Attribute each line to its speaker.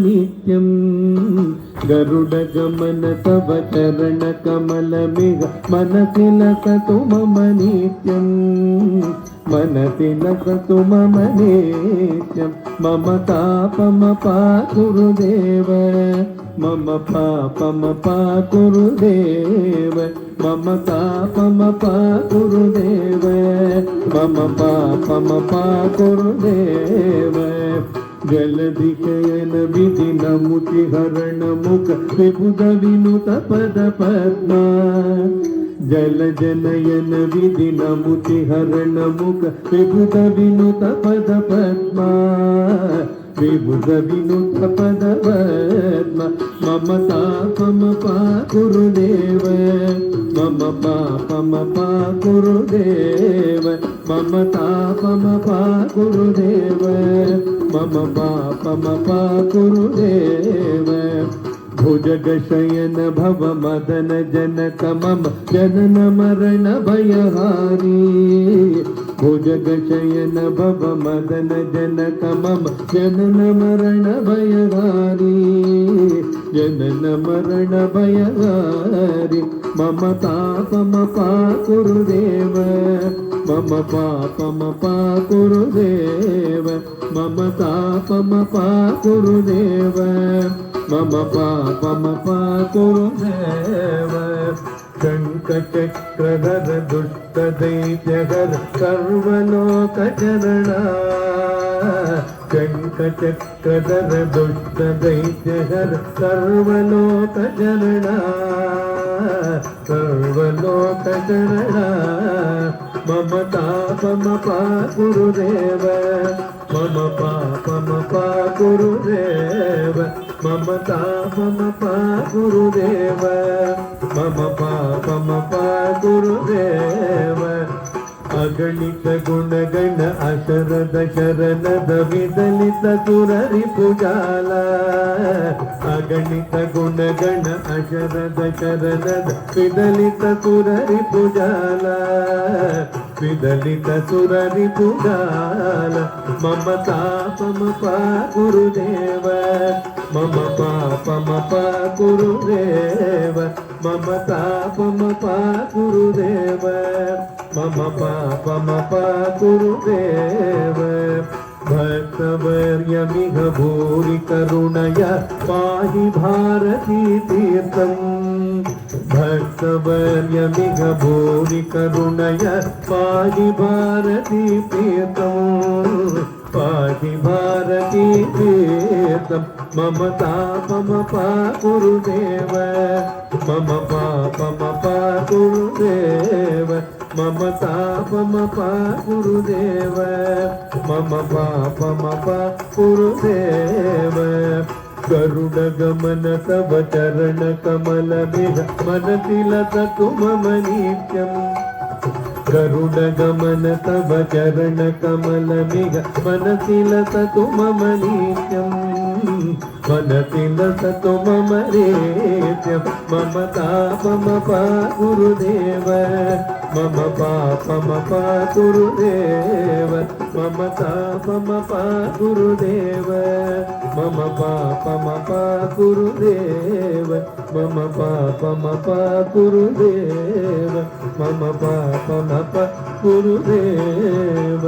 Speaker 1: नित्यं गरुडगमन तव चरणकमलमिह मनसि लसतु मम नित्यं मनसि लसतु मम नित्यं मम तापमपा गुरुदेव मम पापमपा गुरुदेव मम तापमपा गुरुदेव मम पापमपा गुरुदेव जलधिशयन विधिन मुचिहरण मुख विबुध विनुत पद पद्मा जलजनयन विधिन मुचिहरण मुख विबुध विनुत पद पद्मा विबुध विनुत पद पद्मा मम तापमपा गुरुदेव मम पापमपा गुरुदेव मम तापमपा गुरुदेव मम पापमपा गुरुदेव भुजगशयन भव मदन जनक मम जनन मरण भयहारी भुजगशयन भव मदन जनक मम जनन मरण भयहारी जनन मरण भयहारी मम तापमपा गुरुदेव मम पापमपा गुरुदेव मम तापमपा गुरुदेव मम पापमपा गुरुदेव शङ्खचक्रधर दुष्टदैत्यहर सर्वलोकचरणा शङ्खचक्रधर दुष्टदैत्यहर सर्वलोकचरणा सर्वलोकचरणा मम तापमपा गुरुदेव मम पापमपा गुरुदेव मम तापमपा गुरुदेव मम पापमपा गुरुदेव अगणित गुणगण अशरद शरणद विदलित सुररिपुजाಲ अगणित गुणगण अशरद शरणद विदलित सुररिपुजाಲ विदलित सुररिपुजाल मम तापमपा गुरुदेव मम पापमपा गुरुदेव मम तापमपा गुरुदेव मम पापमपा गुरुदेव भक्तवर्यमिह भूरि करुणया पाहि भारती तीर्थम् भक्तवर्यमिह भूरि करुणया पाहि भारती तीर्थम् पाहि भारती तीर्थम् मम तापमपा गुरुदेव मम पापमपा गुरुदेव मम तापमपा गुरुदेव मम पापमपा गुरुदेव गरुडगमन तव चरणकमलमिह मनसि लसतु मम नित्यम् गरुडगमन तव चरणकमलमिह मनसि लसतु मम नित्यम् मनसि लसतु मम नित्यं मम तापमपा गुरुदेव मम पापमपा गुरुदेव मम तापमपा गुरुदेव मम पापमपा गुरुदेव मम पापमपा गुरुदेव मम पापमपा गुरुदेव।